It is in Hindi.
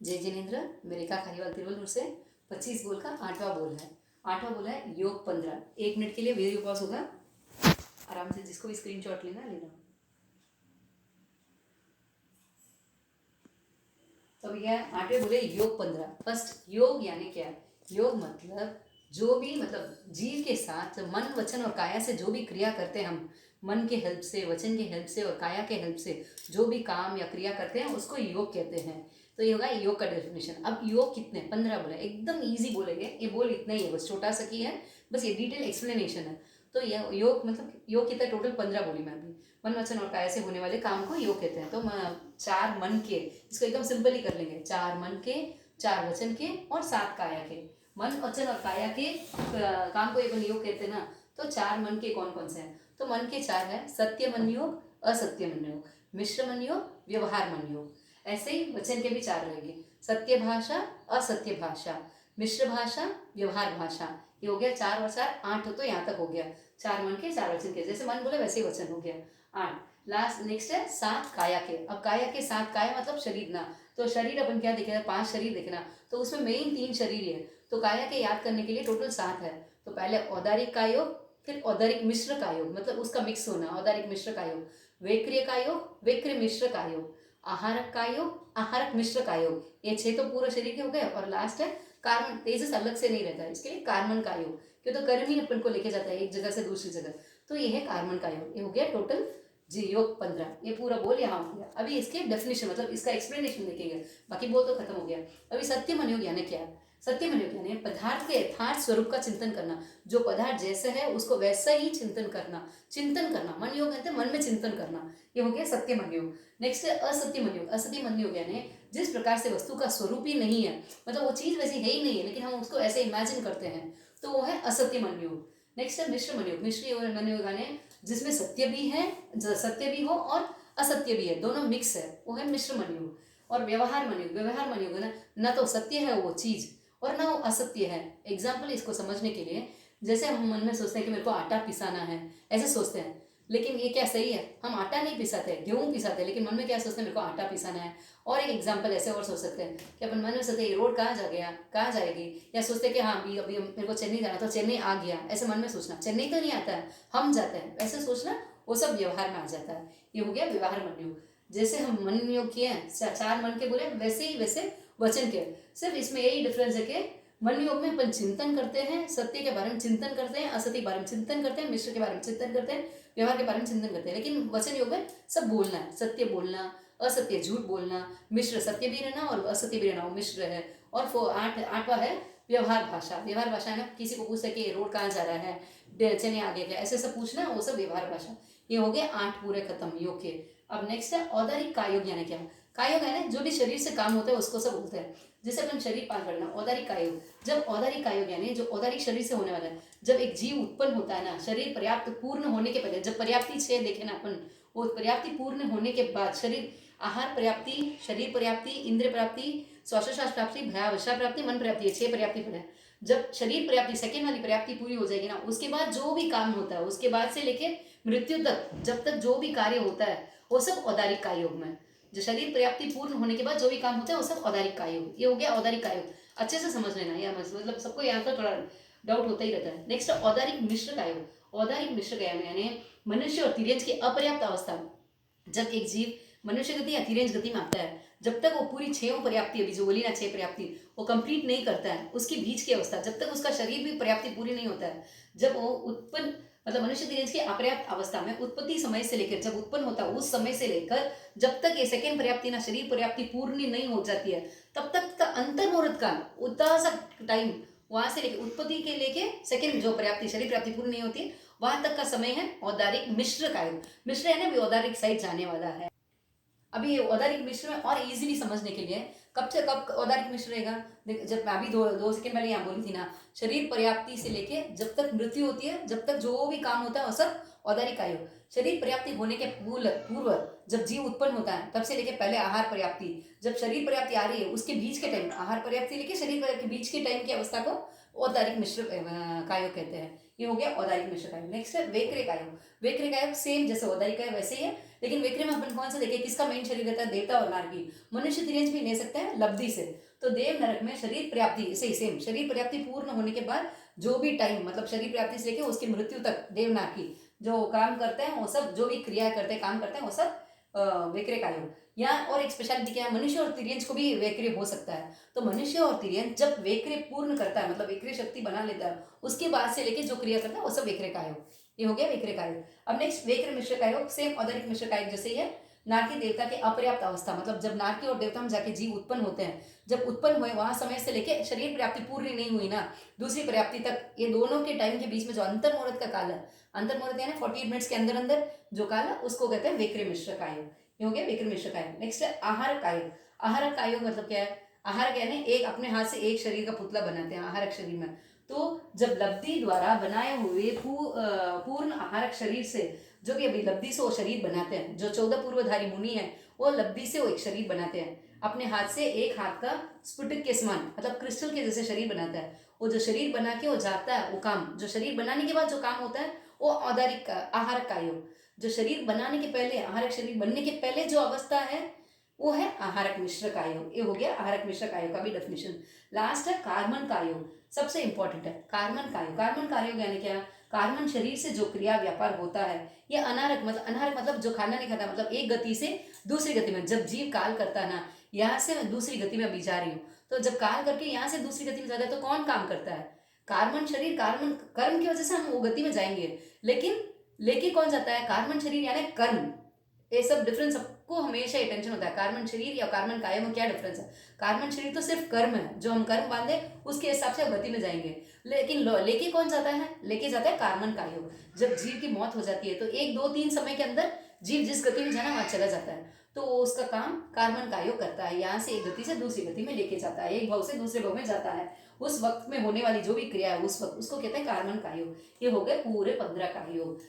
जय जिनेन्द्र। मैं रेखा खारीवाल तिरुवल्लुर से 25 बोल का 8वां बोल है। 8वां बोल है योग 15। 1 मिनट के लिए वीडियो पॉज होगा, आराम से जिसको भी स्क्रीनशॉट लेना। तो अभी क्या है, 8वें बोले योग 15। फर्स्ट योग यानी क्या है? योग मतलब जो भी जीव के साथ मन वचन और काया से जो भी क्रिया करते हैं हम, मन के हेल्प से, वचन के हेल्प से और काया के हेल्प से जो भी काम या क्रिया करते हैं उसको योग कहते हैं। तो ये होगा योग का डेफिनेशन। अब योग कितने? 15 बोले, एकदम ईजी बोलेंगे, ये बोल इतना ही है, बस छोटा सा की है, बस ये डिटेल एक्सप्लेनेशन है। तो यह योग मतलब योग कितना? टोटल 15 बोली मैं अभी। मन वचन और काया से होने वाले काम को योग कहते हैं। तो 4 मन के, इसको एकदम सिंपल ही कर लेंगे, 4 मन के, 4 वचन के और 7 काया के। मन वचन और काया के काम को अपन योग कहते हैं ना। तो 4 मन के कौन कौन से हैं? तो मन के 4 है, सत्य मन योग, असत्य मन योग, मिश्र मन योग, व्यवहार मन योग। ऐसे ही वचन के भी 4 रहेंगे, सत्य भाषा, असत्य भाषा, मिश्र भाषा, व्यवहार भाषा। ये हो गया 4 और 4 8, हो तो यहाँ तक हो गया। 4 मन के 4 वचन के, जैसे मन बोले वैसे ही वचन हो गया 8। लास्ट नेक्स्ट है 7 काया के। अब काया के 7, काया मतलब शरीर ना। तो शरीर अपन क्या देखेना? 5 शरीर देखना। तो उसमें मेन 3 शरीर है। तो काया के याद करने के लिए टोटल 7 है। तो पहले औदारिक का योग, फिर औदारिक मिश्र का योग, मतलब उसका मिक्स होना, औदारिक मिश्र का योग, वैक्रिय का योग, वैक्रिय मिश्र का योग, आहारक का योग, आहारक मिश्र का योग। ये 6 तो पूरा शरीर के हो गए। और लास्ट है कार्बन, तेजस अलग से नहीं रहता है, इसके लिए कार्बन का योग, क्यों? तो कर्म ही अपन को लेके जाता है एक जगह से दूसरी जगह। तो ये है कार्बन का योग। ये हो गया टोटल जी योग 15। ये पूरा बोल यहाँ हो गया। अभी इसके डेफिनेशन मतलब इसका एक्सप्लेनेशन देखेंगे, बाकी बोल तो खत्म हो गया। अभी सत्य मन योग यानी क्या? सत्य मन योग यानी पदार्थ के यथार्थ स्वरूप का चिंतन करना। जो पदार्थ जैसे है उसको वैसा ही चिंतन करना। चिंतन करना मन योग कहते हैं, मन में चिंतन करना। ये हो गया सत्य मन योग। नेक्स्ट है असत्य मन योग। असत्य मन योग यानी जिस प्रकार से वस्तु का स्वरूप ही नहीं है, मतलब वो चीज वैसी है ही नहीं है, लेकिन हम उसको ऐसे इमेजिन करते हैं, तो वो है असत्य मन योग। नेक्स्ट है मिश्र मन योग। मिश्र मन योग यानी जिसमें सत्य भी है, सत्य भी हो और असत्य भी है, दोनों मिक्स है, वो है मिश्र मन योग। और व्यवहार मन योग। व्यवहार मन योग ना तो सत्य है वो चीज और ना वो असत्य है। एग्जाम्पल इसको समझने के लिए, जैसे हम मन में सोचते हैं कि मेरे को आटा पिसाना है, ऐसे सोचते हैं, लेकिन ये क्या सही है? हम आटा नहीं पिसाते, गेहूं पिसाते हैं, लेकिन मन में क्या सोचते हैं? मेरे को आटा पिसाना है। और एक एग्जाम्पल ऐसे और सोच सकते हैं कि अपन मन में सोचते हैं ये रोड कहाँ जा गया, कहाँ जाएगी, या सोचते हैं कि हाँ अभी अभी मेरे को चेन्नई जाना, तो चेन्नई आ गया, ऐसे मन में सोचना। चेन्नई तो नहीं आता है, हम जाते हैं, ऐसे सोचना, वो सब व्यवहार में आ जाता है। ये हो गया व्यवहार मन योग। जैसे हम मन योग किए हैं, 4 मन के बोले, वैसे ही वैसे वचन के। सिर्फ इसमें यही डिफरेंस है कि मन योग में अपन चिंतन करते हैं, सत्य के बारे में चिंतन करते हैं, असत्य के बारे में चिंतन करते हैं, मिश्र के बारे में चिंतन करते हैं, व्यवहार के बारे में चिंतन करते हैं। लेकिन वचन योग में सब बोलना है, सत्य बोलना, असत्य झूठ बोलना, मिश्र सत्य भी रहना और असत्य भी रहना, वो मिश्र है। और 8वां है व्यवहार भाषा। व्यवहार भाषा है ना, किसी को पूछ सके रोड कहाँ जा रहा है, चने आगे क्या, ऐसे सब पूछना, वो सब व्यवहार भाषा। ये हो गए 8 पूरे खत्म योग के। अब नेक्स्ट है औदारिक कायोग यानी क्या? कायोग यानी जो भी शरीर से काम होता है उसको सब बोलते हैं। जैसे अपन शरीर पाल करना, औदारिक कायोग। जब औदारिक कायोग यानी जो औदारिक शरीर से होने वाला है, जब एक जीव उत्पन्न होता है ना, शरीर पर्याप्त पूर्ण होने के पहले, जब पर्याप्ति 6 देखे ना अपन, वो पर्याप्ति पूर्ण होने के बाद शरीर, आहार पर्याप्ति, शरीर पर्याप्ति, इंद्र प्राप्ति, श्वासोच्छ्वास प्राप्ति, भयावशा प्राप्ति, मन प्राप्ति, 6 पर्याप्ति पड़े। जब शरीर पर्याप्ति सेकेंड वाली पर्याप्ति पूरी हो जाएगी ना, उसके बाद जो भी काम होता है, उसके बाद से लेके मृत्यु तक, जब तक जो भी कार्य होता है, वो सब औदारिक कायोग में। जो शरीर पर्याप्ति पूर्ण होने के बाद जो भी काम होता है वो सब औदारिक कायोग। ये हो गया औदारिक कायोग। अच्छे से समझ लेना, या मतलब सबको यहाँ तो थोड़ा डाउट होता ही रहता है। नेक्स्ट औदारिक मिश्र कायोग। औदारिक मिश्र कायोग यानी मनुष्य और तिर्यंज की अपर्याप्त अवस्था। जब एक जीव मनुष्य गति या तिर्यंज गति में आता है, जब तक वो पूरी 6 पर्याप्ति, अभी जो बोली ना 6 पर्याप्ति, वो कंप्लीट नहीं करता है, उसकी बीच की अवस्था, जब तक उसका शरीर भी पर्याप्ति पूरी नहीं होता है, जब वो उत्पन्न, मतलब मनुष्य तिर्यंज की अपर्याप्त अवस्था में उत्पत्ति समय से लेकर जब उत्पन्न होता है उस समय से लेकर जब तक ये सेकेंड पर्याप्ति ना, शरीर पर्याप्ति पूर्ण नहीं हो जाती है, तब तक का अंतर मुहूर्त काल, उतना सा टाइम, वहां से लेके उत्पत्ति के लेके सेकेंड जो पर्याप्ति, शरीर पर्याप्ति पूर्ण नहीं होती है, वहां तक का समय है औदारिक मिश्र कायोग। मिश्र है ना भी औदारिक साइड जाने वाला है। अभी ये औदारिक मिश्र में और इजीली समझने के लिए, कब से कब औदारिक मिश्र रहेगा? जब मैं अभी 2 सेकंड पहले यहाँ बोली थी ना, शरीर पर्याप्ति से लेके जब तक मृत्यु होती है, जब तक जो भी काम होता है वो सब औदारिक आयु। शरीर पर्याप्ति होने के पूर्व जब जीव उत्पन्न होता है तब से लेके पहले आहार पर्याप्ति, जब शरीर पर्याप्ति आ रही है उसके बीच के टाइम, आहार पर्याप्ति लेके शरीर के बीच के टाइम की अवस्था को औदारिक मिश्र कायोग कहते हैं। ये हो गया औदारिक मिश्र कायोग। नेक्स्ट है वैक्रिय कायोग। वैक्रिय कायोग सेम जैसे औदारिक है वैसे ही है, लेकिन विक्रे में अपन कौन सा देखे, किसका मेन शरीर रहता है, देवता और नारकी। मनुष्य तिर्यंश भी ले सकते हैं लब्धि से। तो देव नरक में शरीर पर्याप्ति से सेम, शरीर पर्याप्ति पूर्ण होने के बाद जो भी टाइम, मतलब शरीर पर्याप्ति से लेके उसकी मृत्यु तक देव नारकी जो काम करते हैं वो सब, जो भी क्रिया करते हैं, काम करते हैं, वो सब विक्रे का योग। या और एक स्पेशलिटी क्या है, मनुष्य और तिर्यंश को भी वैक्रे हो सकता है। तो मनुष्य और तिर्यंश जब वैक्रे पूर्ण करता है, मतलब वैक्रे शक्ति बना लेता है, उसके बाद से लेके जो क्रिया करता है वो सब वैक्रे का योग। ये हो गया वैक्रे का योग। अब नेक्स्ट वैक्र मिश्र का योग, सेम औदरिक मिश्र का योग जैसे ही है। नारकी देवता के अपर्याप्त अवस्था, मतलब जब नारकी और देवता में जाके जीव उत्पन्न होते हैं, जब उत्पन्न हुए वहां समय से लेके शरीर पर्याप्ति पूरी नहीं हुई ना, दूसरी पर्याप्ति तक, ये दोनों के टाइम के बीच में जो अंतर मुहूर्त का काल है, अंतर मुहूर्त यानी 48 मिनट्स के अंदर अंदर जो काल है, उसको कहते हैं वैक्रे मिश्र का योग। ये हो गया विक्रम मिश्र का योग। नेक्स्ट है आहार का योग। आहार का योग मतलब क्या है, आहार कहने एक अपने हाथ से एक शरीर का पुतला बनाते हैं आहारक शरीर में। तो जब लब्धि द्वारा बनाए हुए पूर्ण आहारक शरीर से, जो भी अभी लब्धि से वो शरीर बनाते हैं, जो 14 पूर्वधारी मुनि है वो लब्धि से वो एक शरीर बनाते हैं अपने हाथ से, एक हाथ का स्फुटिक के समान, मतलब क्रिस्टल के जैसे शरीर बनाता है। वो जो शरीर बना के वो जाता है, वो काम जो शरीर बनाने के बाद जो काम होता है वो औदारिक आहार का योग। जो शरीर बनाने के पहले, आहारक शरीर बनने के पहले जो अवस्था है वो है आहारक मिश्र का योग। ये हो गया आहारक मिश्र का योग का भी डेफिनेशन। लास्ट है कार्मन का योग, सबसे इंपॉर्टेंट है कार्मन का योग। कार्मन का योग यानी क्या, कार्मन शरीर से जो क्रिया व्यापार होता है, ये अनारक मतलब, अनारक मतलब जो खाना नहीं खाता, मतलब एक गति से दूसरी गति में, जब जीव काल करता है ना, यहाँ से मैं दूसरी गति में अभी जा रही हूँ, तो जब काल करके यहाँ से दूसरी गति में जाता है तो कौन काम करता है, कार्मन शरीर। कार्मन कर्म की वजह से हम वो गति में जाएंगे, लेकिन लेके कौन जाता है, कार्मन शरीर यानी कर्म। ये सब डिफरेंस सबको हमेशा टेंशन होता है, कार्मन शरीर या कार्मन काया में क्या डिफरेंस है। कार्मन शरीर तो सिर्फ कर्म है, जो हम कर्म बांधे उसके हिसाब से गति में जाएंगे, लेकिन लेके कौन जाता है, लेके जाता है कार्मन कायोग। जब जीव की मौत हो जाती है तो 1 2 3 समय के अंदर जीव जिस गति में जाना वहां चला जाता है, तो वो उसका काम कार्मन कायोग करता है, यहाँ से एक गति से दूसरी गति में लेके जाता है, एक भाव से दूसरे भाव में जाता है। उस वक्त में होने वाली जो भी क्रिया है उस वक्त, उसको कहते हैं कार्मन कायोग। ये हो गए पूरे 15 कायोग।